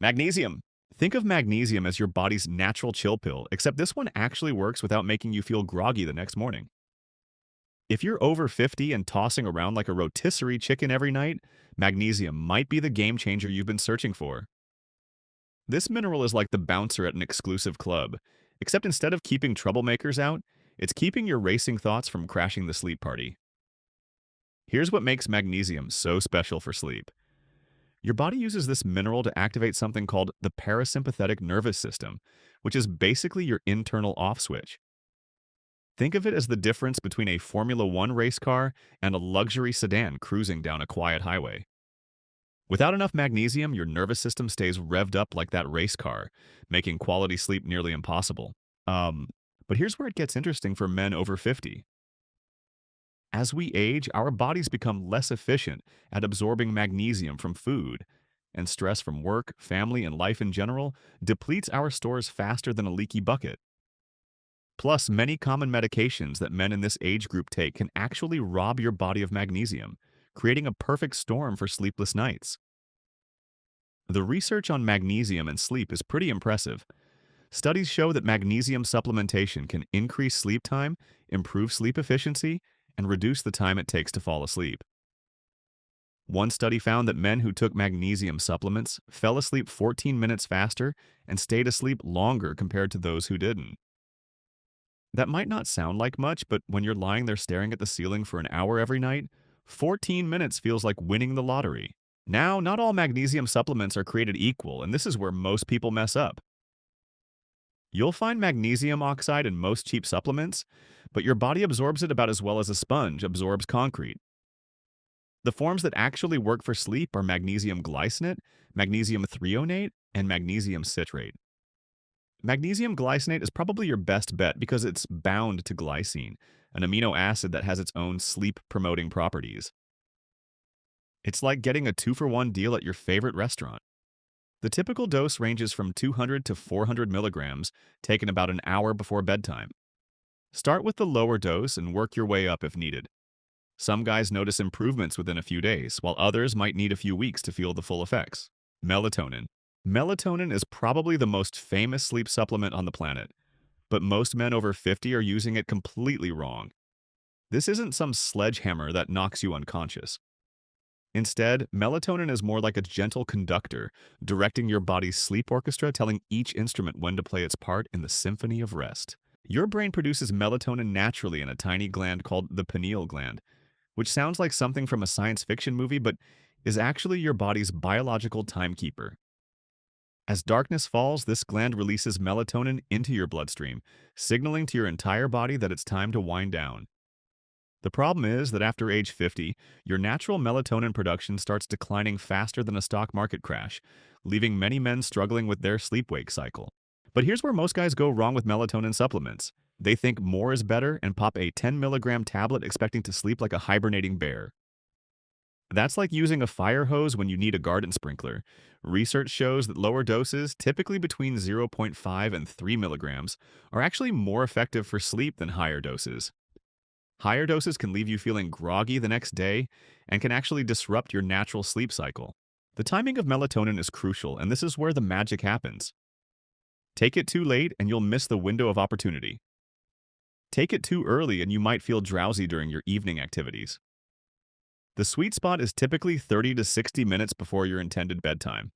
Magnesium. Think of magnesium as your body's natural chill pill, except this one actually works without making you feel groggy the next morning. If you're over 50 and tossing around like a rotisserie chicken every night, magnesium might be the game changer you've been searching for. This mineral is like the bouncer at an exclusive club, except instead of keeping troublemakers out, it's keeping your racing thoughts from crashing the sleep party. Here's what makes magnesium so special for sleep. Your body uses this mineral to activate something called the parasympathetic nervous system, which is basically your internal off switch. Think of it as the difference between a Formula One race car and a luxury sedan cruising down a quiet highway. Without enough magnesium, your nervous system stays revved up like that race car, making quality sleep nearly impossible. But here's where it gets interesting for men over 50. As we age, our bodies become less efficient at absorbing magnesium from food, and stress from work, family, and life in general depletes our stores faster than a leaky bucket. Plus, many common medications that men in this age group take can actually rob your body of magnesium, creating a perfect storm for sleepless nights. The research on magnesium and sleep is pretty impressive. Studies show that magnesium supplementation can increase sleep time, improve sleep efficiency, and reduce the time it takes to fall asleep. One study found that men who took magnesium supplements fell asleep 14 minutes faster and stayed asleep longer compared to those who didn't. That might not sound like much, but when you're lying there staring at the ceiling for an hour every night, 14 minutes feels like winning the lottery. Now, not all magnesium supplements are created equal, and this is where most people mess up. You'll find magnesium oxide in most cheap supplements, but your body absorbs it about as well as a sponge absorbs concrete. The forms that actually work for sleep are magnesium glycinate, magnesium threonate, and magnesium citrate. Magnesium glycinate is probably your best bet because it's bound to glycine, an amino acid that has its own sleep-promoting properties. It's like getting a 2-for-1 deal at your favorite restaurant. The typical dose ranges from 200 to 400 milligrams, taken about an hour before bedtime. Start with the lower dose and work your way up if needed. Some guys notice improvements within a few days, while others might need a few weeks to feel the full effects. Melatonin. Melatonin is probably the most famous sleep supplement on the planet, but most men over 50 are using it completely wrong. This isn't some sledgehammer that knocks you unconscious. Instead, melatonin is more like a gentle conductor, directing your body's sleep orchestra, telling each instrument when to play its part in the symphony of rest. Your brain produces melatonin naturally in a tiny gland called the pineal gland, which sounds like something from a science fiction movie but is actually your body's biological timekeeper. As darkness falls, this gland releases melatonin into your bloodstream, signaling to your entire body that it's time to wind down. The problem is that after age 50, your natural melatonin production starts declining faster than a stock market crash, leaving many men struggling with their sleep-wake cycle. But here's where most guys go wrong with melatonin supplements. They think more is better and pop a 10 milligram tablet expecting to sleep like a hibernating bear. That's like using a fire hose when you need a garden sprinkler. Research shows that lower doses, typically between zero point 0.5 and 3 milligrams, are actually more effective for sleep than higher doses. Higher doses can leave you feeling groggy the next day and can actually disrupt your natural sleep cycle. The timing of melatonin is crucial, and this is where the magic happens. Take it too late and you'll miss the window of opportunity. Take it too early and you might feel drowsy during your evening activities. The sweet spot is typically 30 to 60 minutes before your intended bedtime.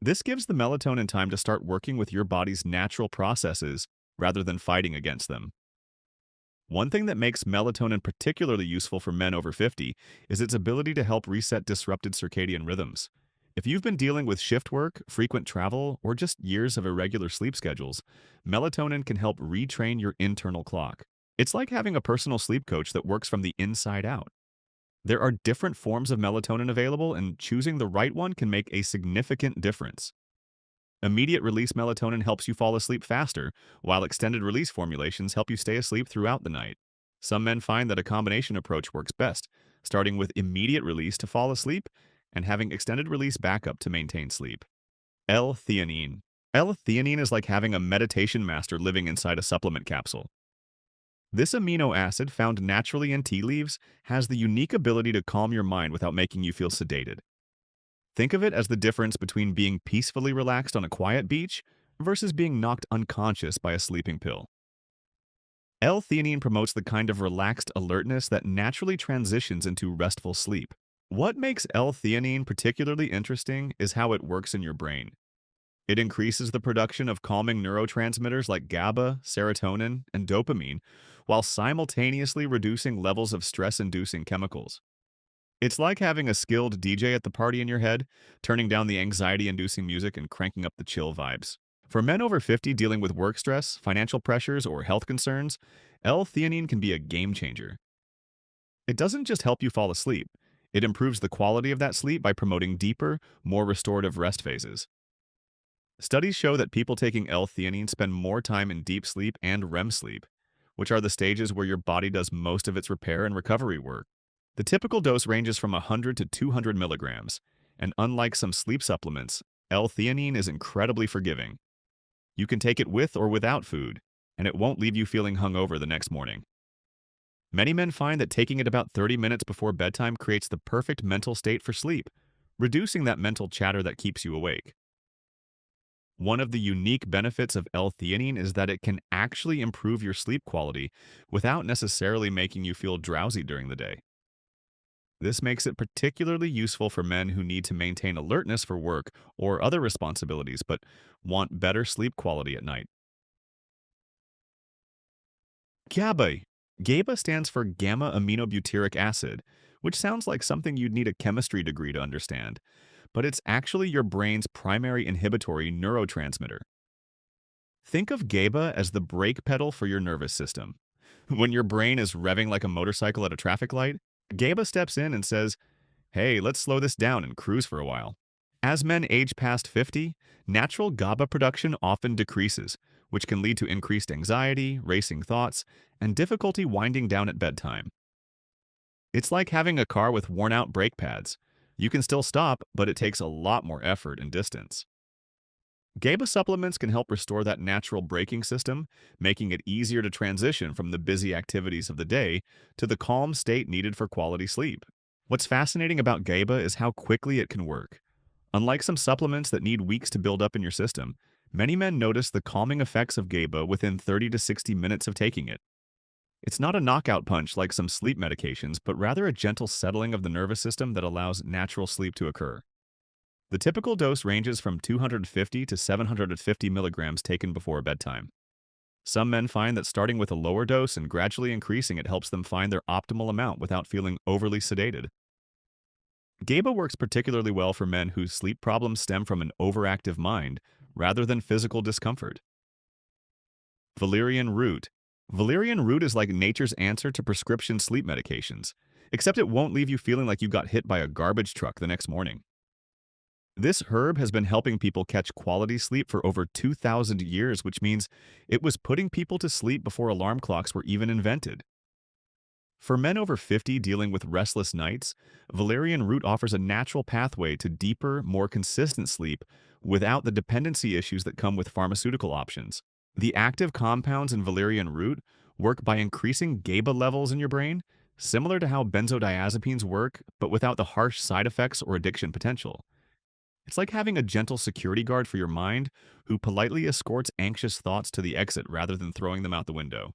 This gives the melatonin time to start working with your body's natural processes rather than fighting against them. One thing that makes melatonin particularly useful for men over 50 is its ability to help reset disrupted circadian rhythms. If you've been dealing with shift work, frequent travel, or just years of irregular sleep schedules, melatonin can help retrain your internal clock. It's like having a personal sleep coach that works from the inside out. There are different forms of melatonin available, and choosing the right one can make a significant difference. Immediate release melatonin helps you fall asleep faster, while extended release formulations help you stay asleep throughout the night. Some men find that a combination approach works best, starting with immediate release to fall asleep and having extended release backup to maintain sleep. L-theanine. L-theanine is like having a meditation master living inside a supplement capsule. This amino acid, found naturally in tea leaves, has the unique ability to calm your mind without making you feel sedated. Think of it as the difference between being peacefully relaxed on a quiet beach versus being knocked unconscious by a sleeping pill. L-theanine promotes the kind of relaxed alertness that naturally transitions into restful sleep. What makes L-theanine particularly interesting is how it works in your brain. It increases the production of calming neurotransmitters like GABA, serotonin, and dopamine, while simultaneously reducing levels of stress-inducing chemicals. It's like having a skilled DJ at the party in your head, turning down the anxiety-inducing music and cranking up the chill vibes. For men over 50 dealing with work stress, financial pressures, or health concerns, L-theanine can be a game changer. It doesn't just help you fall asleep, it improves the quality of that sleep by promoting deeper, more restorative rest phases. Studies show that people taking L-theanine spend more time in deep sleep and REM sleep, which are the stages where your body does most of its repair and recovery work. The typical dose ranges from 100 to 200 milligrams, and unlike some sleep supplements, L-theanine is incredibly forgiving. You can take it with or without food, and it won't leave you feeling hungover the next morning. Many men find that taking it about 30 minutes before bedtime creates the perfect mental state for sleep, reducing that mental chatter that keeps you awake. One of the unique benefits of L-theanine is that it can actually improve your sleep quality without necessarily making you feel drowsy during the day. This makes it particularly useful for men who need to maintain alertness for work or other responsibilities but want better sleep quality at night. GABA. GABA stands for gamma aminobutyric acid, which sounds like something you'd need a chemistry degree to understand, but it's actually your brain's primary inhibitory neurotransmitter. Think of GABA as the brake pedal for your nervous system. When your brain is revving like a motorcycle at a traffic light, GABA steps in and says, "Hey, let's slow this down and cruise for a while." As men age past 50, natural GABA production often decreases, which can lead to increased anxiety, racing thoughts, and difficulty winding down at bedtime. It's like having a car with worn-out brake pads. You can still stop, but it takes a lot more effort and distance. GABA supplements can help restore that natural braking system, making it easier to transition from the busy activities of the day to the calm state needed for quality sleep. What's fascinating about GABA is how quickly it can work. Unlike some supplements that need weeks to build up in your system, many men notice the calming effects of GABA within 30 to 60 minutes of taking it. It's not a knockout punch like some sleep medications, but rather a gentle settling of the nervous system that allows natural sleep to occur. The typical dose ranges from 250 to 750 milligrams taken before bedtime. Some men find that starting with a lower dose and gradually increasing it helps them find their optimal amount without feeling overly sedated. GABA works particularly well for men whose sleep problems stem from an overactive mind rather than physical discomfort. Valerian root. Valerian root is like nature's answer to prescription sleep medications, except it won't leave you feeling like you got hit by a garbage truck the next morning. This herb has been helping people catch quality sleep for over 2,000 years, which means it was putting people to sleep before alarm clocks were even invented. For men over 50 dealing with restless nights, valerian root offers a natural pathway to deeper, more consistent sleep without the dependency issues that come with pharmaceutical options. The active compounds in valerian root work by increasing GABA levels in your brain, similar to how benzodiazepines work, but without the harsh side effects or addiction potential. It's like having a gentle security guard for your mind who politely escorts anxious thoughts to the exit rather than throwing them out the window.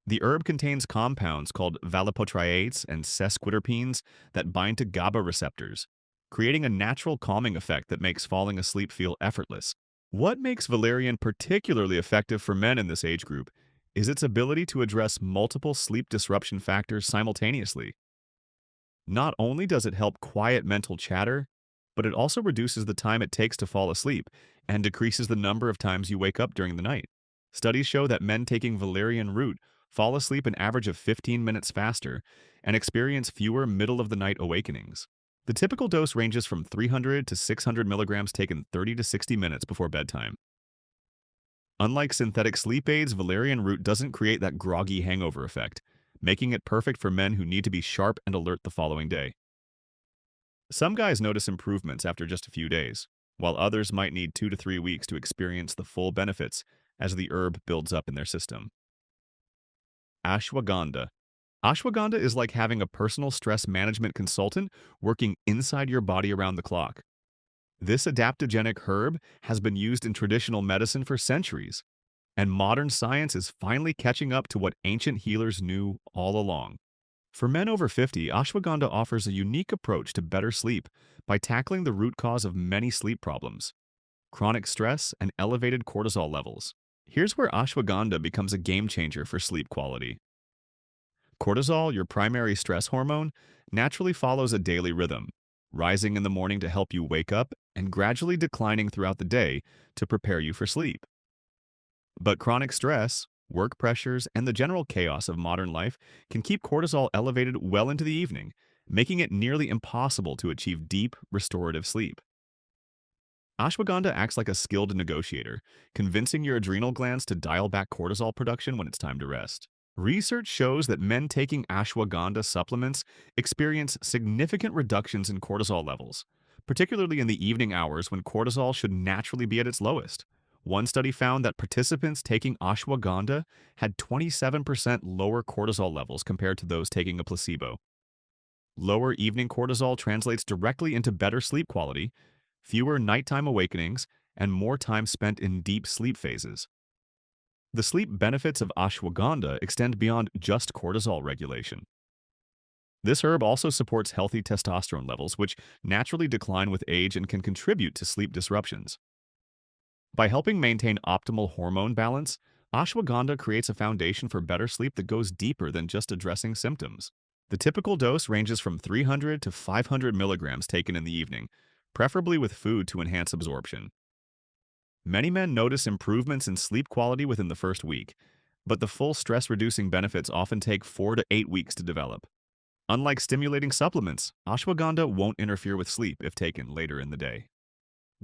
The herb contains compounds called valipotriates and sesquiterpenes that bind to GABA receptors, creating a natural calming effect that makes falling asleep feel effortless. What makes valerian particularly effective for men in this age group is its ability to address multiple sleep disruption factors simultaneously. Not only does it help quiet mental chatter, but it also reduces the time it takes to fall asleep and decreases the number of times you wake up during the night. Studies show that men taking valerian root fall asleep an average of 15 minutes faster and experience fewer middle-of-the-night awakenings. The typical dose ranges from 300 to 600 milligrams taken 30 to 60 minutes before bedtime. Unlike synthetic sleep aids, valerian root doesn't create that groggy hangover effect, making it perfect for men who need to be sharp and alert the following day. Some guys notice improvements after just a few days, while others might need 2 to 3 weeks to experience the full benefits as the herb builds up in their system. Ashwagandha. Ashwagandha is like having a personal stress management consultant working inside your body around the clock. This adaptogenic herb has been used in traditional medicine for centuries, and modern science is finally catching up to what ancient healers knew all along. For men over 50, ashwagandha offers a unique approach to better sleep by tackling the root cause of many sleep problems: chronic stress and elevated cortisol levels. Here's where ashwagandha becomes a game changer for sleep quality. Cortisol, your primary stress hormone, naturally follows a daily rhythm, rising in the morning to help you wake up and gradually declining throughout the day to prepare you for sleep. But chronic stress, work pressures, and the general chaos of modern life can keep cortisol elevated well into the evening, making it nearly impossible to achieve deep, restorative sleep. Ashwagandha acts like a skilled negotiator, convincing your adrenal glands to dial back cortisol production when it's time to rest. Research shows that men taking ashwagandha supplements experience significant reductions in cortisol levels, particularly in the evening hours when cortisol should naturally be at its lowest. One study found that participants taking ashwagandha had 27% lower cortisol levels compared to those taking a placebo. Lower evening cortisol translates directly into better sleep quality, fewer nighttime awakenings, and more time spent in deep sleep phases. The sleep benefits of ashwagandha extend beyond just cortisol regulation. This herb also supports healthy testosterone levels, which naturally decline with age and can contribute to sleep disruptions. By helping maintain optimal hormone balance, ashwagandha creates a foundation for better sleep that goes deeper than just addressing symptoms. The typical dose ranges from 300 to 500 milligrams taken in the evening, preferably with food to enhance absorption. Many men notice improvements in sleep quality within the first week, but the full stress-reducing benefits often take 4 to 8 weeks to develop. Unlike stimulating supplements, ashwagandha won't interfere with sleep if taken later in the day.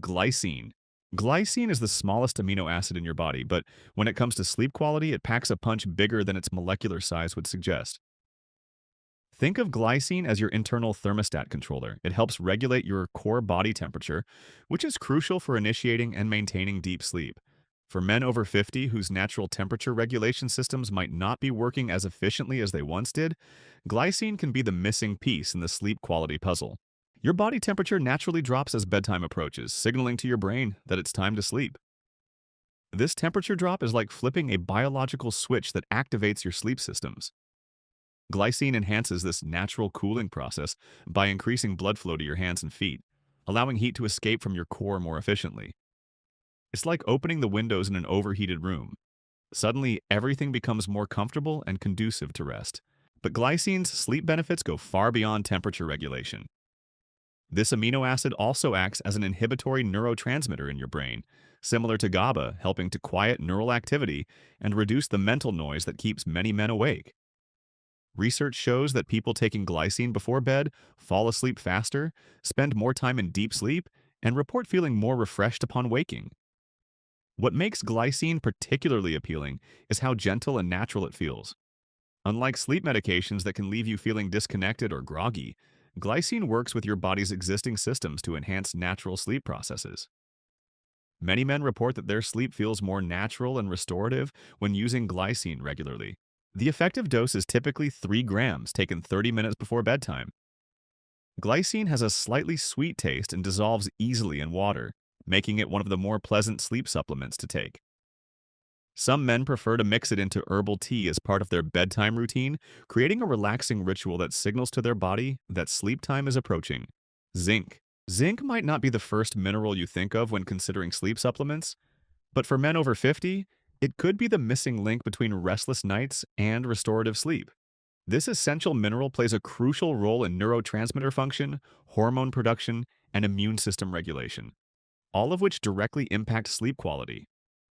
Glycine. Glycine is the smallest amino acid in your body, but when it comes to sleep quality, it packs a punch bigger than its molecular size would suggest. Think of glycine as your internal thermostat controller. It helps regulate your core body temperature, which is crucial for initiating and maintaining deep sleep. For men over 50 whose natural temperature regulation systems might not be working as efficiently as they once did, glycine can be the missing piece in the sleep quality puzzle. Your body temperature naturally drops as bedtime approaches, signaling to your brain that it's time to sleep. This temperature drop is like flipping a biological switch that activates your sleep systems. Glycine enhances this natural cooling process by increasing blood flow to your hands and feet, allowing heat to escape from your core more efficiently. It's like opening the windows in an overheated room. Suddenly, everything becomes more comfortable and conducive to rest. But glycine's sleep benefits go far beyond temperature regulation. This amino acid also acts as an inhibitory neurotransmitter in your brain, similar to GABA, helping to quiet neural activity and reduce the mental noise that keeps many men awake. Research shows that people taking glycine before bed fall asleep faster, spend more time in deep sleep, and report feeling more refreshed upon waking. What makes glycine particularly appealing is how gentle and natural it feels. Unlike sleep medications that can leave you feeling disconnected or groggy, glycine works with your body's existing systems to enhance natural sleep processes. Many men report that their sleep feels more natural and restorative when using glycine regularly. The effective dose is typically 3 grams taken 30 minutes before bedtime. Glycine has a slightly sweet taste and dissolves easily in water, making it one of the more pleasant sleep supplements to take. Some men prefer to mix it into herbal tea as part of their bedtime routine, creating a relaxing ritual that signals to their body that sleep time is approaching. Zinc. Zinc might not be the first mineral you think of when considering sleep supplements, but for men over 50, it could be the missing link between restless nights and restorative sleep. This essential mineral plays a crucial role in neurotransmitter function, hormone production, and immune system regulation, all of which directly impact sleep quality.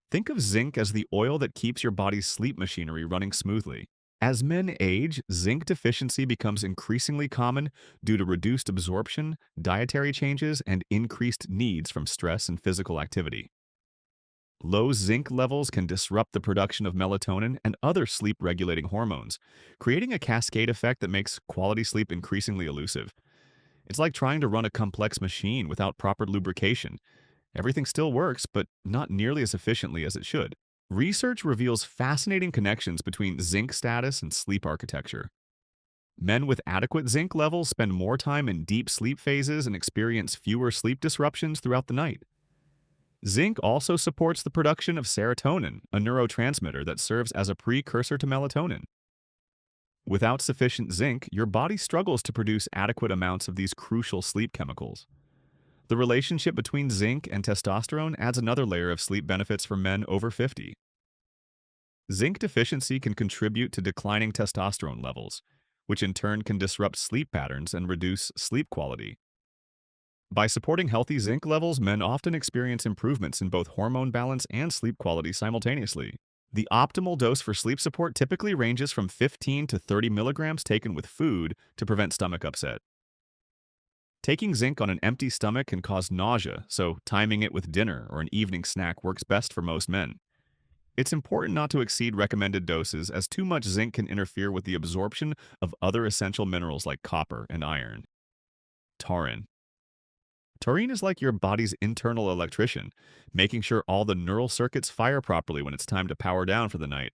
Think of zinc as the oil that keeps your body's sleep machinery running smoothly. As men age, zinc deficiency becomes increasingly common due to reduced absorption, dietary changes, and increased needs from stress and physical activity. Low zinc levels can disrupt the production of melatonin and other sleep-regulating hormones, creating a cascade effect that makes quality sleep increasingly elusive. It's like trying to run a complex machine without proper lubrication. Everything still works, but not nearly as efficiently as it should. Research reveals fascinating connections between zinc status and sleep architecture. Men with adequate zinc levels spend more time in deep sleep phases and experience fewer sleep disruptions throughout the night. Zinc also supports the production of serotonin, a neurotransmitter that serves as a precursor to melatonin. Without sufficient zinc, your body struggles to produce adequate amounts of these crucial sleep chemicals. The relationship between zinc and testosterone adds another layer of sleep benefits for men over 50. Zinc deficiency can contribute to declining testosterone levels, which in turn can disrupt sleep patterns and reduce sleep quality. By supporting healthy zinc levels, men often experience improvements in both hormone balance and sleep quality simultaneously. The optimal dose for sleep support typically ranges from 15 to 30 milligrams taken with food to prevent stomach upset. Taking zinc on an empty stomach can cause nausea, so timing it with dinner or an evening snack works best for most men. It's important not to exceed recommended doses, as too much zinc can interfere with the absorption of other essential minerals like copper and iron. Taurine. Taurine is like your body's internal electrician, making sure all the neural circuits fire properly when it's time to power down for the night.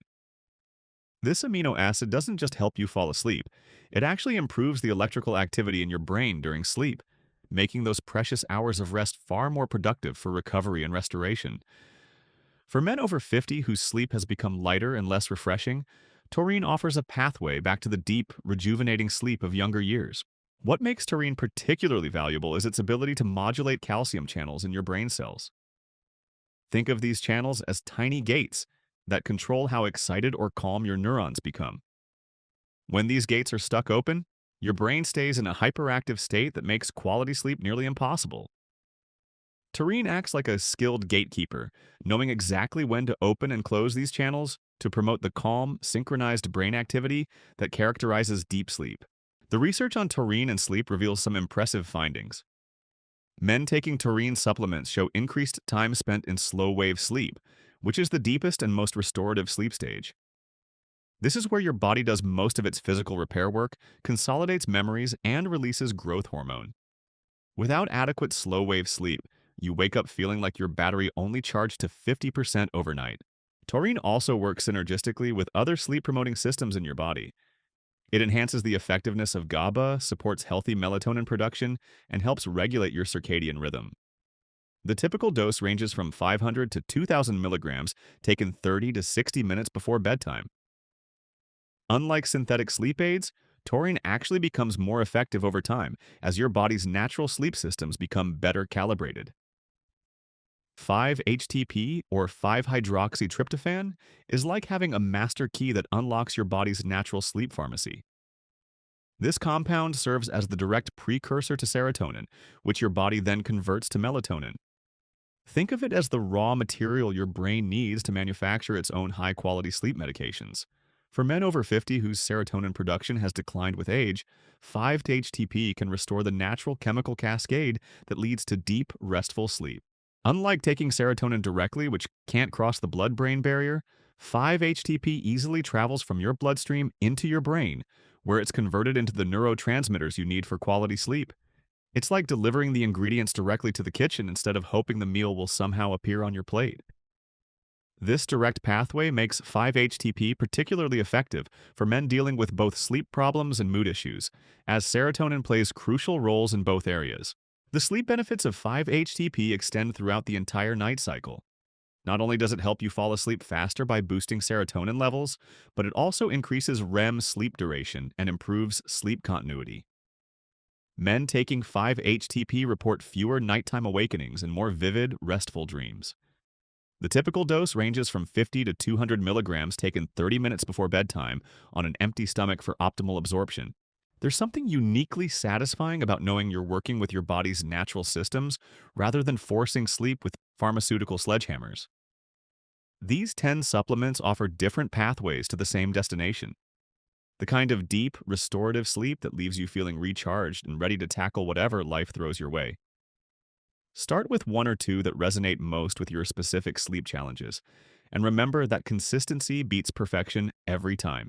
This amino acid doesn't just help you fall asleep, it actually improves the electrical activity in your brain during sleep, making those precious hours of rest far more productive for recovery and restoration. For men over 50 whose sleep has become lighter and less refreshing, taurine offers a pathway back to the deep, rejuvenating sleep of younger years. What makes taurine particularly valuable is its ability to modulate calcium channels in your brain cells. Think of these channels as tiny gates that control how excited or calm your neurons become. When these gates are stuck open, your brain stays in a hyperactive state that makes quality sleep nearly impossible. Taurine acts like a skilled gatekeeper, knowing exactly when to open and close these channels to promote the calm, synchronized brain activity that characterizes deep sleep. The research on taurine and sleep reveals some impressive findings. Men taking taurine supplements show increased time spent in slow-wave sleep, which is the deepest and most restorative sleep stage. This is where your body does most of its physical repair work, consolidates memories, and releases growth hormone. Without adequate slow-wave sleep, you wake up feeling like your battery only charged to 50% overnight. Taurine also works synergistically with other sleep-promoting systems in your body. It enhances the effectiveness of GABA, supports healthy melatonin production, and helps regulate your circadian rhythm. The typical dose ranges from 500 to 2,000 milligrams, taken 30 to 60 minutes before bedtime. Unlike synthetic sleep aids, taurine actually becomes more effective over time as your body's natural sleep systems become better calibrated. 5-HTP, or 5-hydroxytryptophan, is like having a master key that unlocks your body's natural sleep pharmacy. This compound serves as the direct precursor to serotonin, which your body then converts to melatonin. Think of it as the raw material your brain needs to manufacture its own high-quality sleep medications. For men over 50 whose serotonin production has declined with age, 5-HTP can restore the natural chemical cascade that leads to deep, restful sleep. Unlike taking serotonin directly, which can't cross the blood-brain barrier, 5-HTP easily travels from your bloodstream into your brain, where it's converted into the neurotransmitters you need for quality sleep. It's like delivering the ingredients directly to the kitchen instead of hoping the meal will somehow appear on your plate. This direct pathway makes 5-HTP particularly effective for men dealing with both sleep problems and mood issues, as serotonin plays crucial roles in both areas. The sleep benefits of 5-HTP extend throughout the entire night cycle. Not only does it help you fall asleep faster by boosting serotonin levels, but it also increases REM sleep duration and improves sleep continuity. Men taking 5-HTP report fewer nighttime awakenings and more vivid, restful dreams. The typical dose ranges from 50 to 200 milligrams taken 30 minutes before bedtime on an empty stomach for optimal absorption. There's something uniquely satisfying about knowing you're working with your body's natural systems rather than forcing sleep with pharmaceutical sledgehammers. These 10 supplements offer different pathways to the same destination. The kind of deep, restorative sleep that leaves you feeling recharged and ready to tackle whatever life throws your way. Start with one or two that resonate most with your specific sleep challenges, and remember that consistency beats perfection every time.